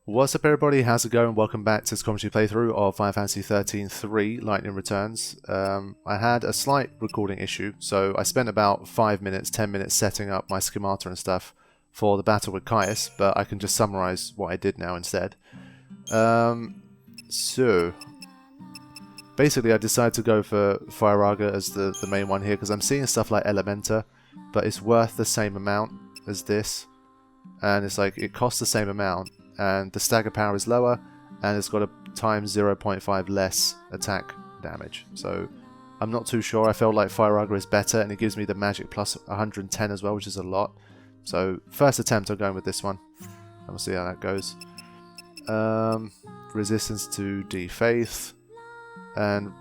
What's up everybody, how's it going? Welcome back to this commentary playthrough of Final Fantasy XIII-3 Lightning Returns. I had a slight recording issue, so I spent about 5 minutes, 10 minutes setting up my schemata and stuff for the battle with Caius, but I can just summarize what I did now instead. So, basically I decided to go for Firaga as the main one here, because I'm seeing stuff like Elementa, but it's worth the same amount as this, and it's like, it costs the same amount, and the stagger power is lower, and it's got a times 0.5 less attack damage. So I'm not too sure. I felt like Firaga is better, and it gives me the magic plus 110 as well, which is a lot. So first attempt, I'm going with this one, and we'll see how that goes. Resistance to Defaith, and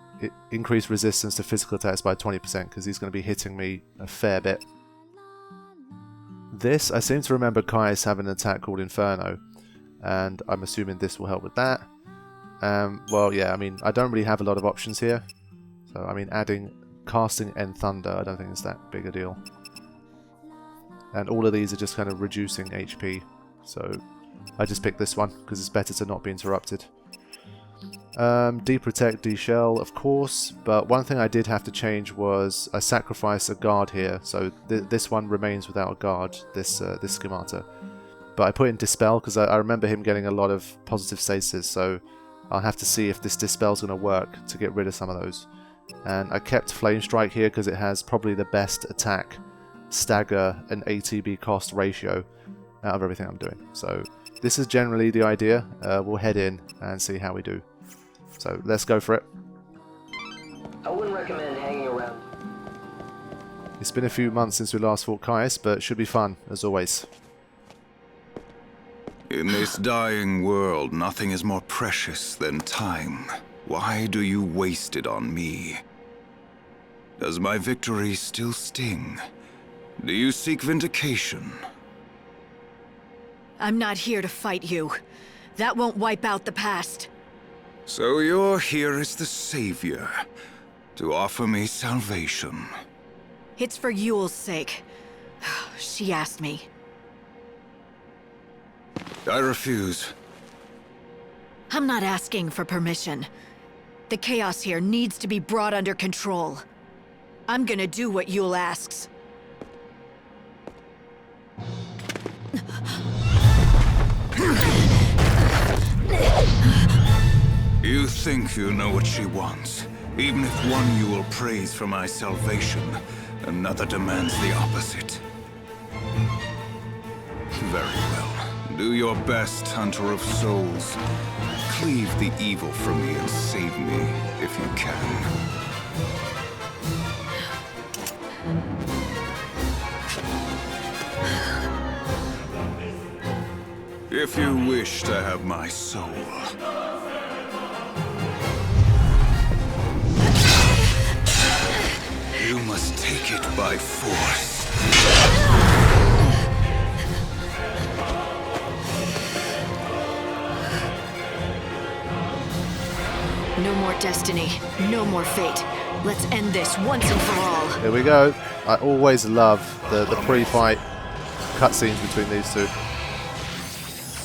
increased resistance to physical attacks by 20%, because he's going to be hitting me a fair bit. This, I seem to remember Caius having an attack called Inferno, and I'm assuming this will help with that. Well, yeah, I mean, I don't really have a lot of options here. So, I mean, adding Casting and Thunder, I don't think it's that big a deal. And all of these are just kind of reducing HP. So, I just picked this one, because it's better to not be interrupted. Deprotect, Deshell, of course. But one thing I did have to change was I sacrificed a guard here. So, this one remains without a guard, this schemata. But I put in Dispel because I remember him getting a lot of positive stasis, so I'll have to see if this Dispel's going to work to get rid of some of those. And I kept Flame Strike here because it has probably the best attack, stagger, and ATB cost ratio out of everything I'm doing. So this is generally the idea. We'll head in and see how we do. So let's go for it. I wouldn't recommend hanging around. It's been a few months since we last fought Caius, but it should be fun, as always. In this dying world, nothing is more precious than time. Why do you waste it on me? Does my victory still sting? Do you seek vindication? I'm not here to fight you. That won't wipe out the past. So you're here as the savior, to offer me salvation. It's for Yule's sake. She asked me. I refuse. I'm not asking for permission. The chaos here needs to be brought under control. I'm gonna do what Yule asks. You think you know what she wants. Even if one you will praise for my salvation, another demands the opposite. Very well. Do your best, Hunter of Souls. Cleave the evil from me and save me, if you can. If you wish to have my soul. You must take it by force. No more destiny, no more fate. Let's end this once and for all. Here we go. I always love the pre-fight cutscenes between these two.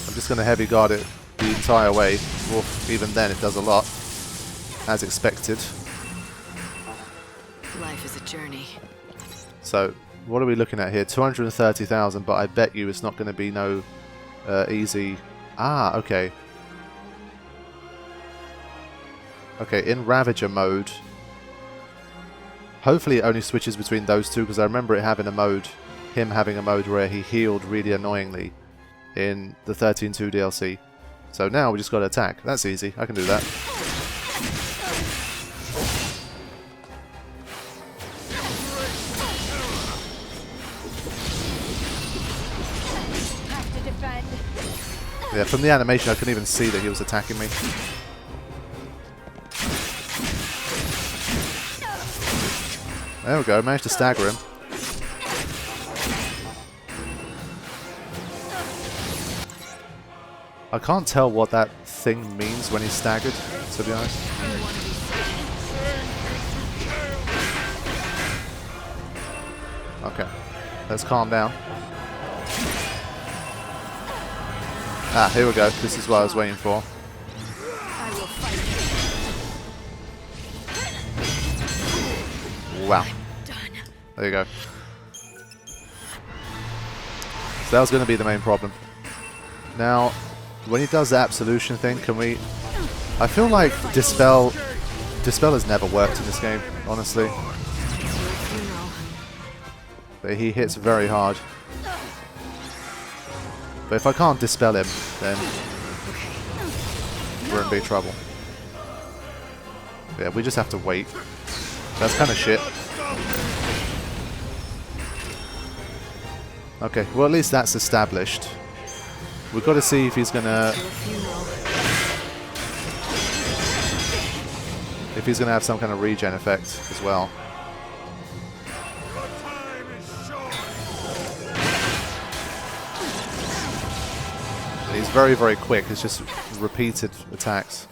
I'm just going to heavy guard it the entire way. Oof, even then it does a lot, as expected. Life is a journey. So, what are we looking at here? 230,000, but I bet you it's not going to be no easy... Ah, okay. Okay, in Ravager mode, hopefully it only switches between those two, because I remember it having a mode, him having a mode where he healed really annoyingly in the 13-2 DLC. So now we just got to attack. That's easy. I can do that. Yeah, from the animation I couldn't even see that he was attacking me. There we go, managed to stagger him. I can't tell what that thing means when he's staggered, to be honest. Okay, let's calm down. Ah, here we go. This is what I was waiting for. Wow. There you go. So that was going to be the main problem. Now, when he does the absolution thing, can we... I feel like Dispel has never worked in this game, honestly. But he hits very hard. But if I can't Dispel him, then we're in big trouble. Yeah, we just have to wait. That's kind of shit. Okay, well at least that's established. We've got to see if he's gonna... if he's gonna have some kind of regen effect as well. He's very, very quick. It's just repeated attacks.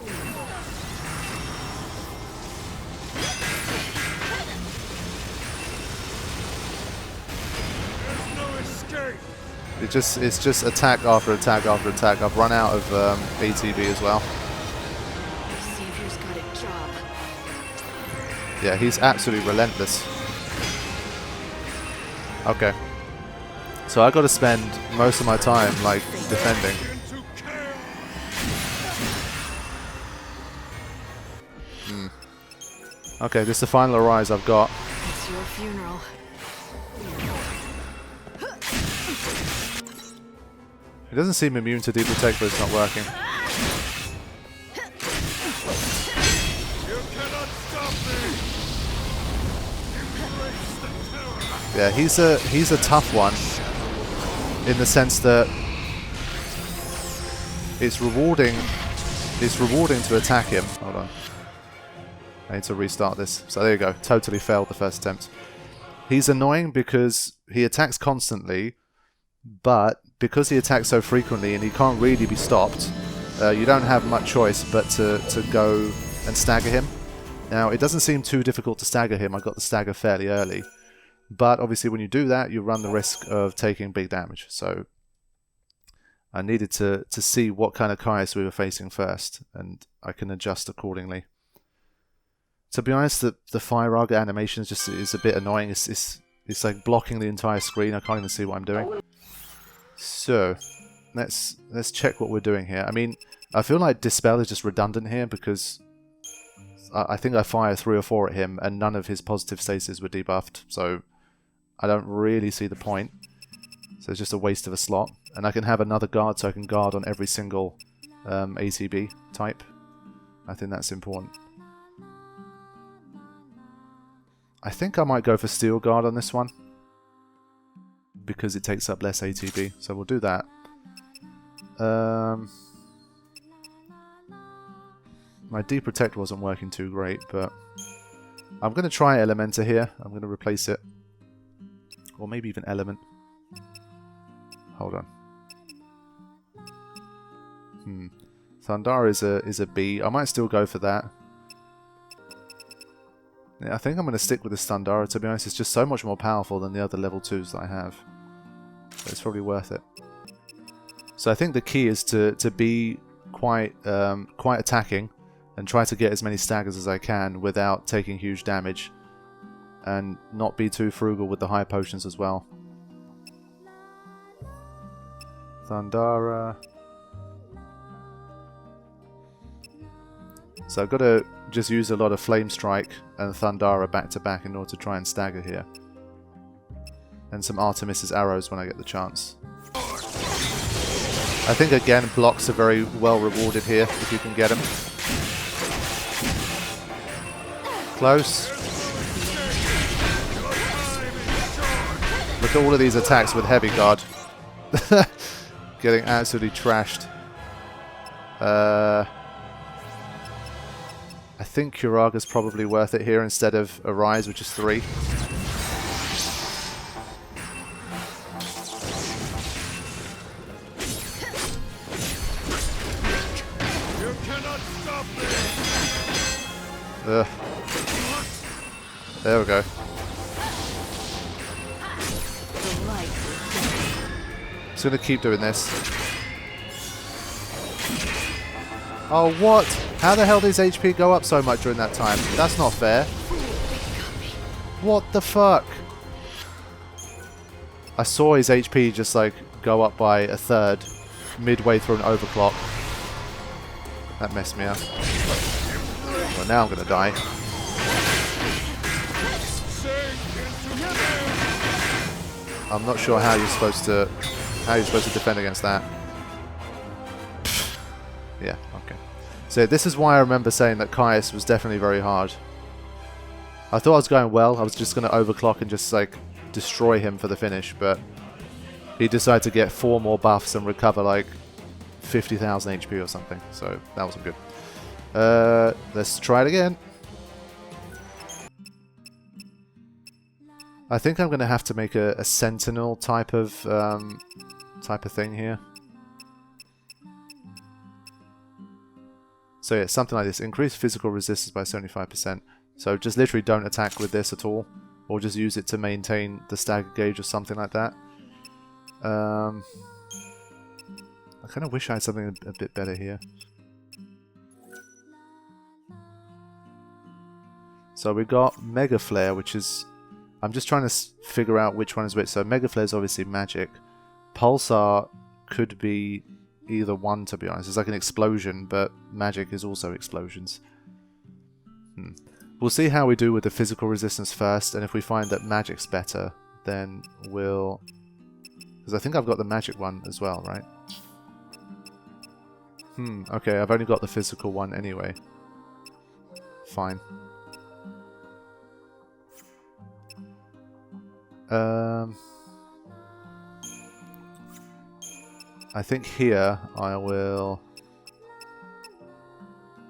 It's just attack after attack after attack. I've run out of ATB as well. Yeah, he's absolutely relentless. Okay. So I got to spend most of my time like defending. Okay, this is the final arise I've got. It's your funeral. He doesn't seem immune to deep protect, but it's not working. Yeah, he's a tough one in the sense that it's rewarding to attack him. Hold on. I need to restart this. So there you go. Totally failed the first attempt. He's annoying because he attacks constantly, but because he attacks so frequently and he can't really be stopped, you don't have much choice but to go and stagger him. Now, it doesn't seem too difficult to stagger him. I got the stagger fairly early. But obviously when you do that, you run the risk of taking big damage. So I needed to see what kind of Caius we were facing first, and I can adjust accordingly. To be honest, the Fire Arg animation is a bit annoying. It's like blocking the entire screen. I can't even see what I'm doing. So let's check what we're doing here. I mean, I feel like Dispel is just redundant here because I think I fire 3 or 4 at him and none of his positive stasis were debuffed. So I don't really see the point. So it's just a waste of a slot. And I can have another guard so I can guard on every single ATB type. I think that's important. I think I might go for Steel Guard on this one, because it takes up less ATB, so we'll do that. My Deep Protect wasn't working too great, but I'm going to try Elementa here. I'm going to replace it. Or maybe even Element. Hold on. Thundara is a B. I might still go for that. Yeah, I think I'm going to stick with the Thundara, to be honest. It's just so much more powerful than the other level 2s that I have. So it's probably worth it. So I think the key is to be quite attacking and try to get as many staggers as I can without taking huge damage, and not be too frugal with the high potions as well. Thundara. So I've got to just use a lot of Flame Strike and Thundara back to back in order to try and stagger here. And some Artemis's arrows when I get the chance. I think again blocks are very well rewarded here if you can get them. Close. Look at all of these attacks with Heavy Guard. Getting absolutely trashed. I think Kuraga's probably worth it here instead of Arise, which is 3. You cannot stop me. There we go. Just gonna keep doing this. Oh, what? How the hell does HP go up so much during that time? That's not fair. What the fuck? I saw his HP just like go up by a third midway through an overclock. That messed me up. Well, now I'm gonna die. I'm not sure how you're supposed to defend against that. Yeah, okay. So this is why I remember saying that Caius was definitely very hard. I thought I was going well. I was just going to overclock and just like destroy him for the finish, but he decided to get 4 more buffs and recover like 50,000 HP or something. So that wasn't good. Let's try it again. I think I'm going to have to make a sentinel type of thing here. So yeah, something like this. Increase physical resistance by 75%. So just literally don't attack with this at all. Or just use it to maintain the stagger gauge or something like that. I kind of wish I had something a bit better here. So we got Mega Flare, which is... I'm just trying to figure out which one is which. So Mega Flare is obviously magic. Pulsar could be either one, to be honest. It's like an explosion, but magic is also explosions. We'll see how we do with the physical resistance first, and if we find that magic's better, then we'll... Because I think I've got the magic one as well, right? Okay, I've only got the physical one anyway. Fine. I think here I will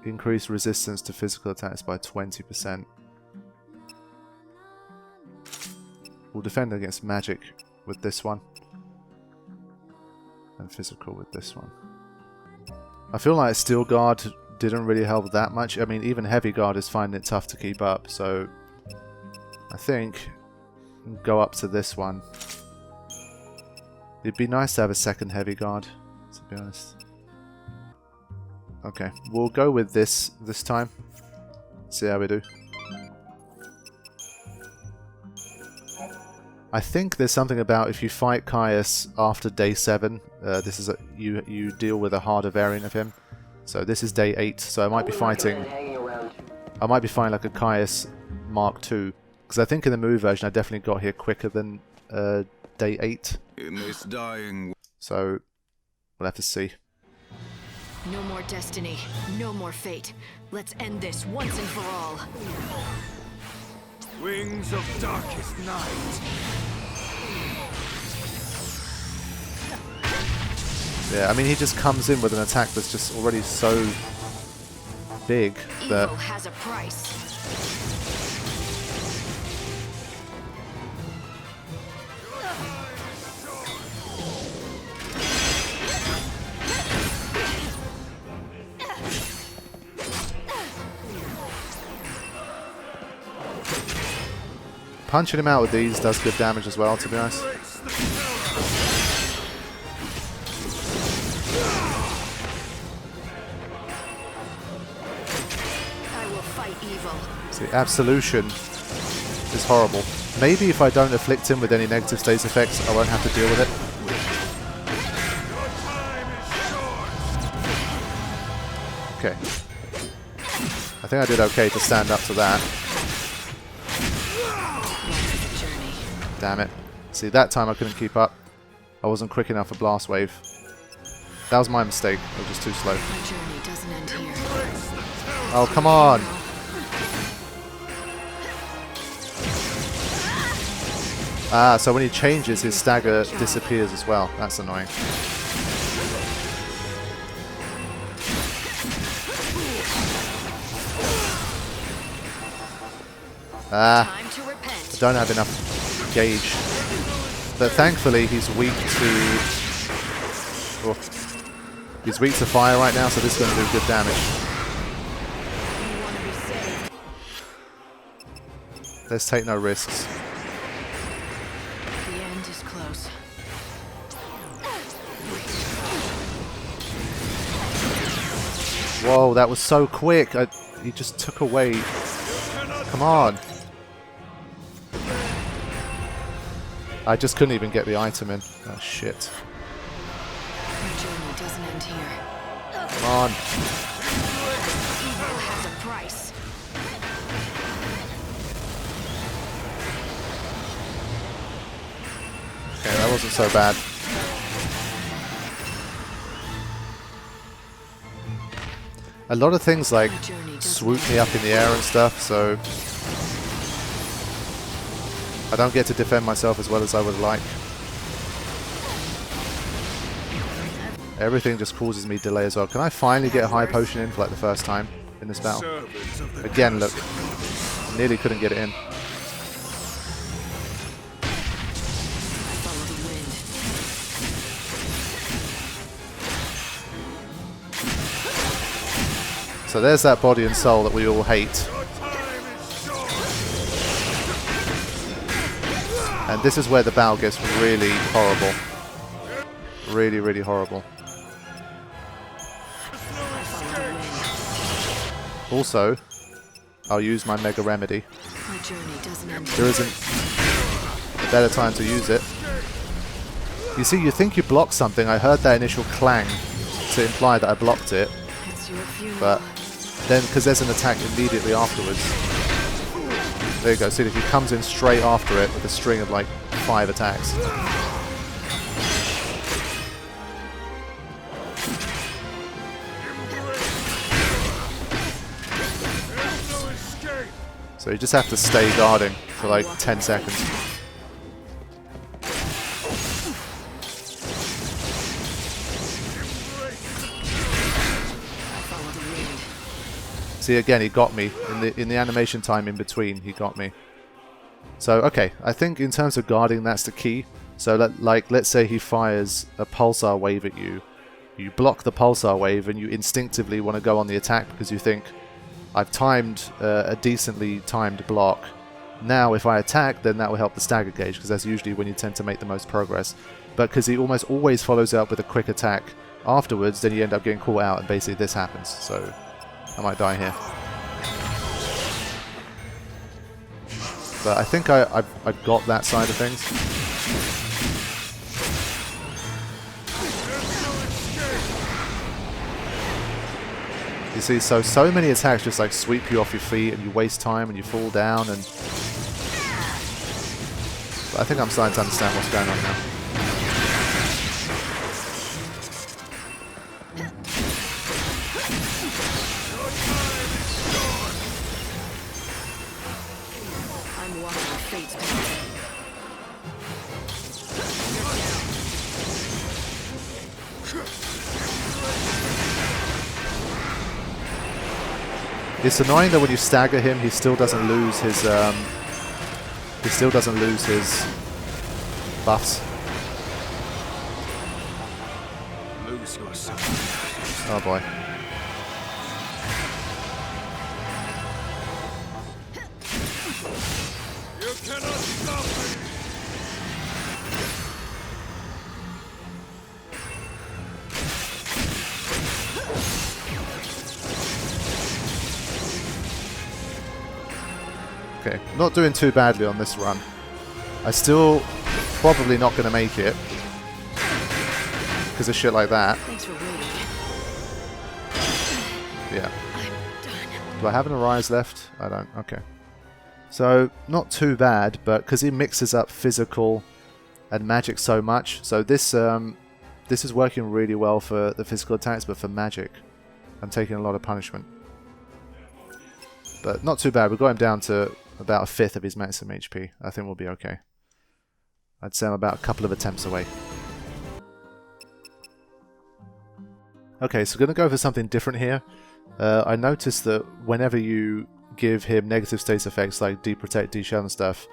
increase resistance to physical attacks by 20%. We'll defend against magic with this one. And physical with this one. I feel like Steel Guard didn't really help that much. I mean, even Heavy Guard is finding it tough to keep up, so I think go up to this one. It'd be nice to have a second Heavy Guard, to be honest. Okay, we'll go with this time. See how we do. I think there's something about if you fight Caius after day 7, this is you deal with a harder variant of him. So this is day 8, so I might be fighting like a Caius Mark II. Because I think in the move version I definitely got here quicker than day 8. In this dying... So we'll have to see. No more destiny, no more fate. Let's end this once and for all. Wings of darkest night. Yeah, I mean he just comes in with an attack that's just already so big that... Evil has a price. Punching him out with these does good damage as well, to be honest. I will fight evil. See, Absolution is horrible. Maybe if I don't afflict him with any negative status effects, I won't have to deal with it. Okay. I think I did okay to stand up to that. Damn it. See, that time I couldn't keep up. I wasn't quick enough for Blast Wave. That was my mistake. I was just too slow. My journey doesn't end here. Oh, come on! Ah, so when he changes, his stagger disappears as well. That's annoying. Ah, I don't have enough gauge. But thankfully he's weak to... Oh, he's weak to fire right now, so this is going to do good damage. Let's take no risks. The end is close. Whoa, that was so quick. He just took away. Come on. I just couldn't even get the item in. Oh, shit. Your journey doesn't end here. Come on. Evil has a price. Okay, that wasn't so bad. A lot of things like swoop me up in the air and stuff, so I don't get to defend myself as well as I would like. Everything just causes me delay as well. Can I finally get a high potion in for like the first time in this battle? Again, look. Nearly couldn't get it in. So there's that body and soul that we all hate. And this is where the battle gets really horrible. Really, really horrible. Also, I'll use my Mega Remedy. There isn't a better time to use it. You see, you think you blocked something. I heard that initial clang to imply that I blocked it. But then, because there's an attack immediately afterwards. There you go. See, if he comes in straight after it with a string of like 5 attacks. So you just have to stay guarding for like 10 seconds. See, again, he got me in the animation time in between. He got me. So okay, I think in terms of guarding, that's the key. So let's say he fires a pulsar wave at you. You block the pulsar wave, and you instinctively want to go on the attack because you think, I've timed a decently timed block. Now, if I attack, then that will help the stagger gauge because that's usually when you tend to make the most progress. But because he almost always follows up with a quick attack afterwards, then you end up getting caught out, and basically this happens. So I might die here. But I think I've got that side of things. You see, so many attacks just like sweep you off your feet and you waste time and you fall down, and but I think I'm starting to understand what's going on now. I'm walking fate's path. It's annoying that when you stagger him, he still doesn't lose his buffs. Lose yourself. Oh boy. You cannot stop me. Okay, not doing too badly on this run. I still probably not going to make it because of shit like that. Thanks for waiting. Yeah. I'm done. Do I have an Arise left? I don't. Okay. So, not too bad, but because he mixes up physical and magic so much, so this is working really well for the physical attacks, but for magic, I'm taking a lot of punishment. But not too bad. We got him down to about 1/5 of his maximum HP. I think we'll be okay. I'd say I'm about a couple of attempts away. Okay, so we're going to go for something different here. I noticed that whenever you give him negative status effects like deprotect, deshell and stuff,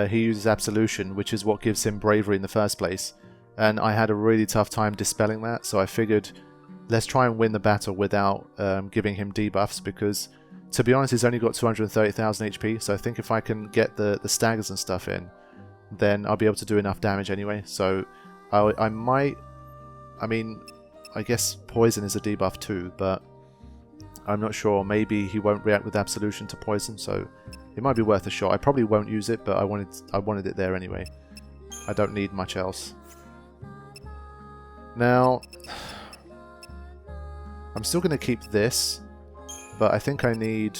he uses absolution, which is what gives him bravery in the first place. And I had a really tough time dispelling that, so I figured let's try and win the battle without giving him debuffs, because to be honest, he's only got 230,000 HP, so I think if I can get the staggers and stuff in, then I'll be able to do enough damage anyway. So I might... I mean, I guess poison is a debuff too, but I'm not sure. Maybe he won't react with Absolution to poison, so it might be worth a shot. I probably won't use it, but I wanted it there anyway. I don't need much else. Now, I'm still going to keep this, but I think I need...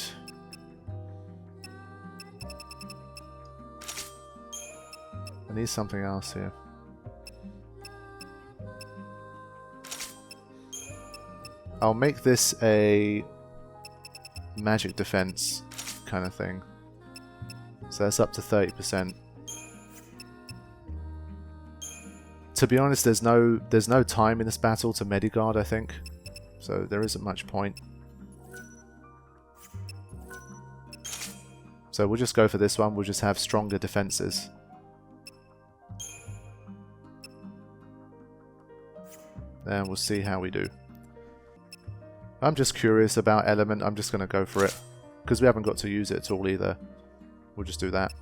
I need something else here. I'll make this a magic defense kind of thing. So that's up to 30%. To be honest, there's no time in this battle to Medigard, I think. So there isn't much point. So we'll just go for this one. We'll just have stronger defenses. And we'll see how we do. I'm just curious about element. I'm just going to go for it. Because we haven't got to use it at all either. We'll just do that.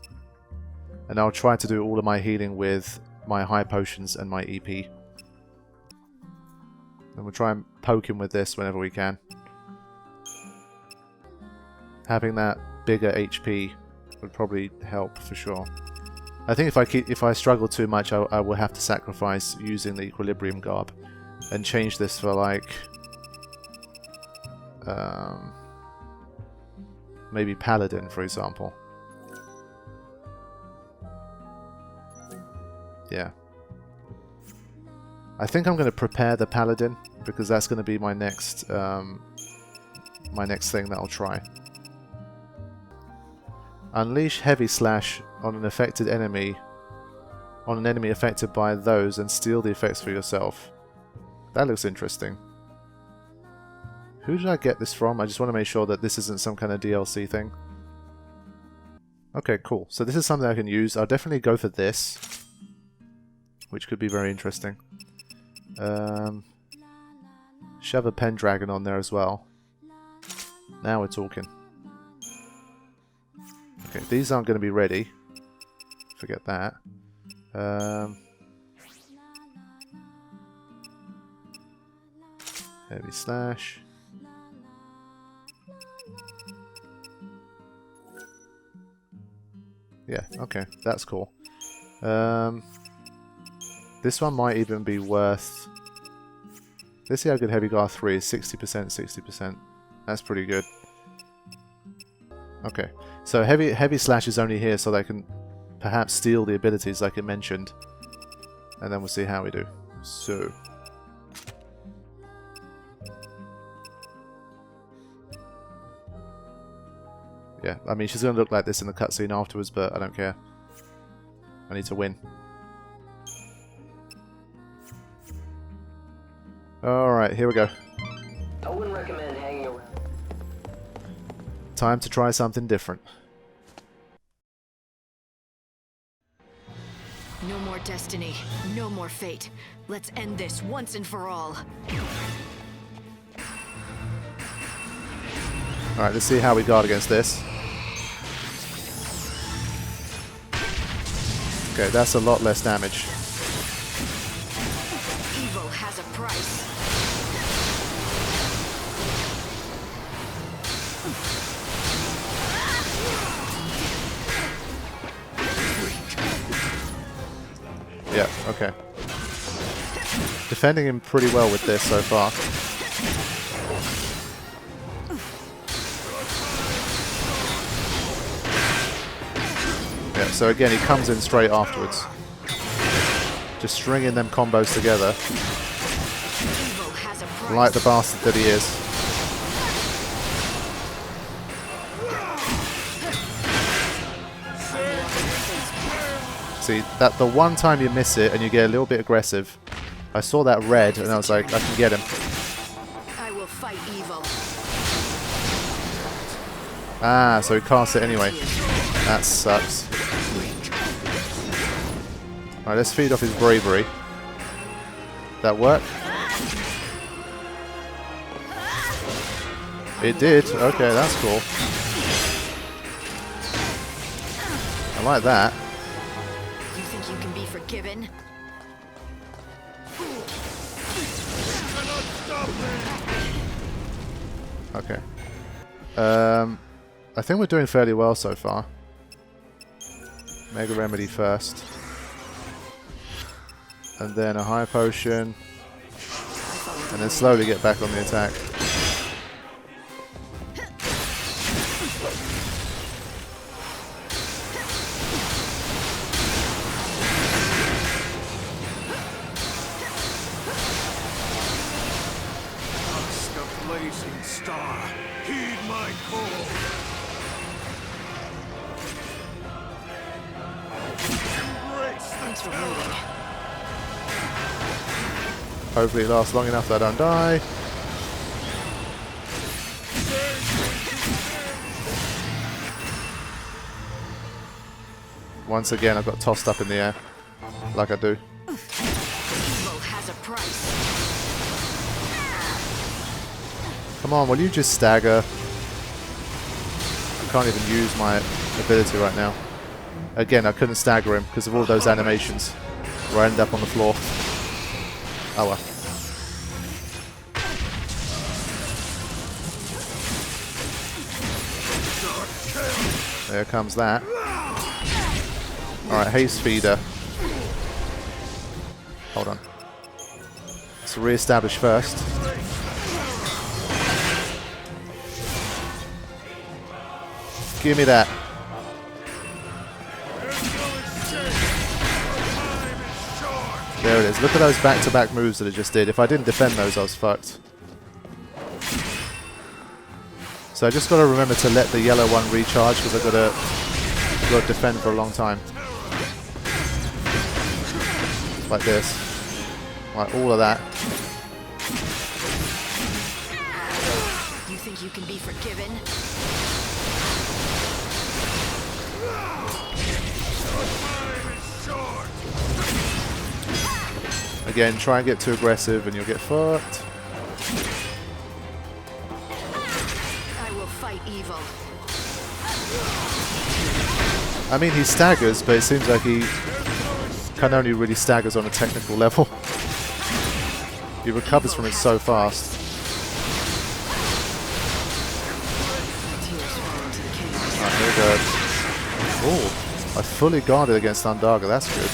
And I'll try to do all of my healing with my high potions and my EP. And we'll try and poke him with this whenever we can. Having that bigger HP would probably help for sure. I think if I struggle too much, I will have to sacrifice using the Equilibrium Garb and change this for like maybe Paladin, for example. Yeah. I think I'm going to prepare the Paladin because that's going to be my next thing that I'll try. Unleash Heavy Slash on an affected enemy, on an enemy affected by those, and steal the effects for yourself. That looks interesting. Who did I get this from? I just want to make sure that this isn't some kind of DLC thing. Okay, cool. So this is something I can use. I'll definitely go for this, which could be very interesting. Shove a Pendragon on there as well. Now we're talking. Okay, these aren't going to be ready. Forget that. Heavy Slash. Yeah, okay, that's cool. This one might even be worth... Let's see how good Heavy Guard 3 is. 60%, 60%. That's pretty good. Okay, so Heavy Slash is only here so they can perhaps steal the abilities like it mentioned. And then we'll see how we do. So... yeah, I mean, she's going to look like this in the cutscene afterwards, but I don't care. I need to win. Alright, here we go. I wouldn't recommend hanging around. Time to try something different. No more destiny, no more fate. Let's end this once and for all. Alright, let's see how we guard against this. Okay, that's a lot less damage. Evil has a price. Yeah, okay. Defending him pretty well with this so far. Yeah, so again, he comes in straight afterwards. Just stringing them combos together. Like the bastard that he is. See, that the one time you miss it and you get a little bit aggressive, I saw that red and I was like, I can get him. I will fight evil. Ah, so he casts it anyway. That sucks. Alright, let's feed off his bravery. That work? It did. Okay, that's cool. I like that. You think you can be forgiven? Okay. I think we're doing fairly well so far. Mega Remedy first. And then a High Potion. And then slowly get back on the attack. The blazing star, heed my call. Embrace the terror. Hopefully it lasts long enough that I don't die. Once again, I got tossed up in the air, like I do. Evil has a price. Come on, will you just stagger? I can't even use my ability right now. Again, I couldn't stagger him because of all those animations where I end up on the floor. Oh well. There comes that. Alright, haste feeder. Hold on. Let's re-establish first. Give me that. There it is. Look at those back-to-back moves that I just did. If I didn't defend those, I was fucked. So I just got to remember to let the yellow one recharge because I've got to defend for a long time. Like this. Like all of that. You think you can be forgiven? Again, try and get too aggressive and you'll get fucked. I will fight evil. I mean, he staggers, but it seems like he can only really staggers on a technical level. He recovers from it so fast. Alright, here we go. Oh, I fully guarded against Undaga, that's good.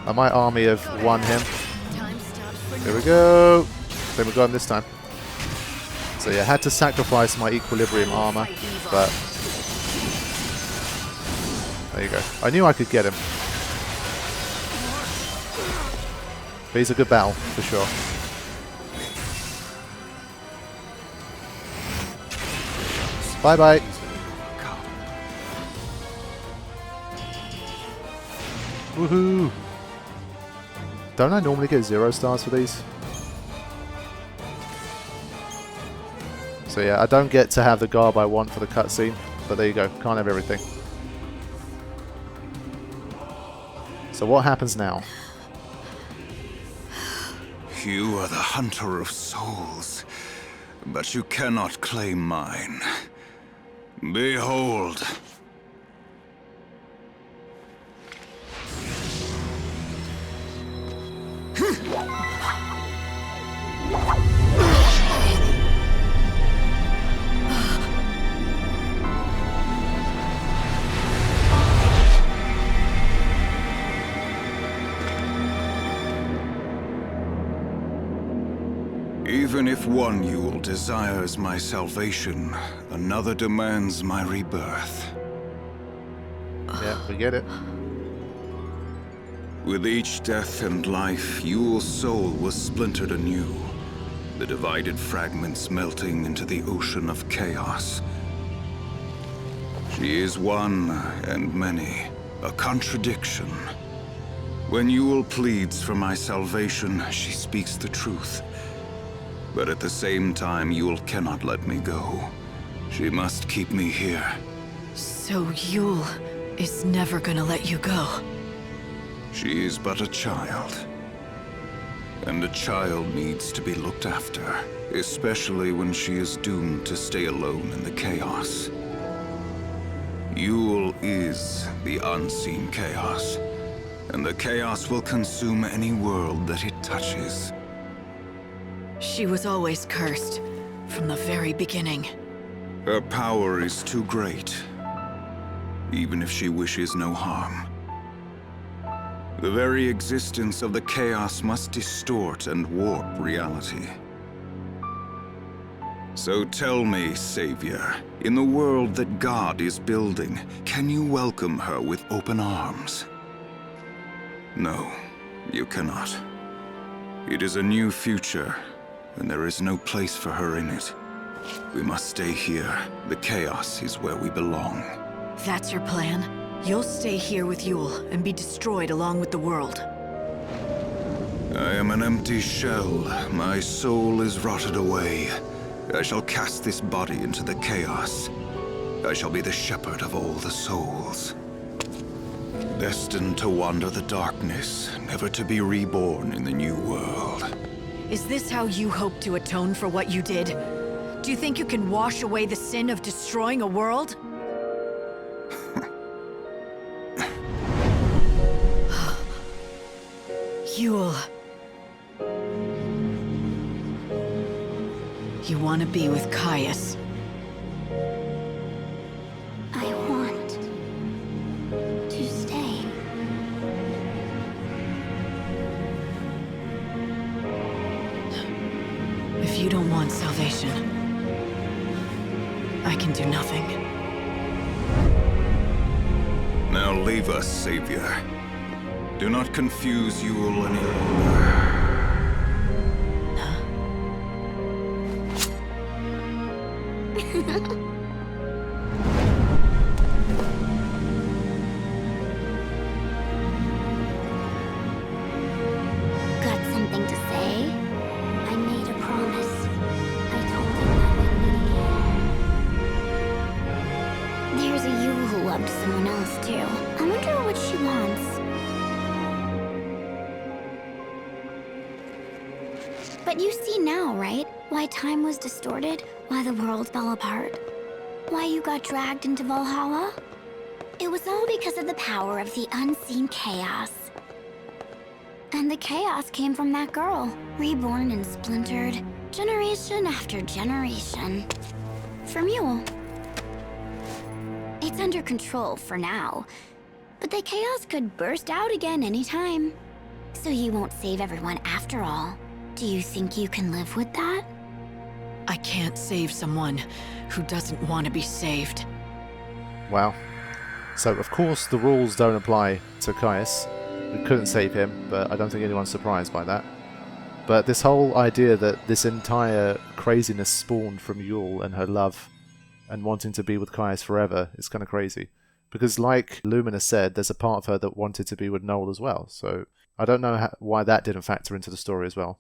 I might army have won him. There we go. Then we got him this time. So yeah, I had to sacrifice my equilibrium armor, but there you go. I knew I could get him. But he's a good battle, for sure. Bye-bye. Woohoo! Don't I normally get 0 stars for these? So yeah, I don't get to have the garb I want for the cutscene, but there you go, can't have everything. So what happens now? You are the hunter of souls, but you cannot claim mine. Behold. Even if one Yule desires my salvation, another demands my rebirth. Yeah, we get it. With each death and life, Yule's soul was splintered anew, the divided fragments melting into the ocean of chaos. She is one and many, a contradiction. When Yule pleads for my salvation, she speaks the truth. But at the same time, Yule cannot let me go. She must keep me here. So Yule is never gonna let you go. She is but a child. And a child needs to be looked after, especially when she is doomed to stay alone in the chaos. Yule is the unseen chaos, and the chaos will consume any world that it touches. She was always cursed, from the very beginning. Her power is too great, even if she wishes no harm. The very existence of the chaos must distort and warp reality. So tell me, Savior, in the world that God is building, can you welcome her with open arms? No, you cannot. It is a new future, and there is no place for her in it. We must stay here. The chaos is where we belong. That's your plan? You'll stay here with Yule and be destroyed along with the world. I am an empty shell. My soul is rotted away. I shall cast this body into the chaos. I shall be the shepherd of all the souls. Destined to wander the darkness, never to be reborn in the new world. Is this how you hope to atone for what you did? Do you think you can wash away the sin of destroying a world? Yule. You want to be with Caius. I want to stay. If you don't want salvation, I can do nothing. Now leave us, Savior. Do not confuse Yule any longer. Got something to say? I made a promise. I told him I wouldn't meet again. There's a Yule who loved someone else too. I wonder what she wants. But you see now, right? Why time was distorted, why the world fell apart, why you got dragged into Valhalla? It was all because of the power of the unseen chaos. And the chaos came from that girl, reborn and splintered, generation after generation. From Yule. It's under control for now, but the chaos could burst out again anytime. So you won't save everyone after all. Do you think you can live with that? I can't save someone who doesn't want to be saved. Wow. So, of course, the rules don't apply to Caius. We couldn't save him, but I don't think anyone's surprised by that. But this whole idea that this entire craziness spawned from Yule and her love and wanting to be with Caius forever is kind of crazy. Because like Lumina said, there's a part of her that wanted to be with Noel as well. So I don't know why that didn't factor into the story as well.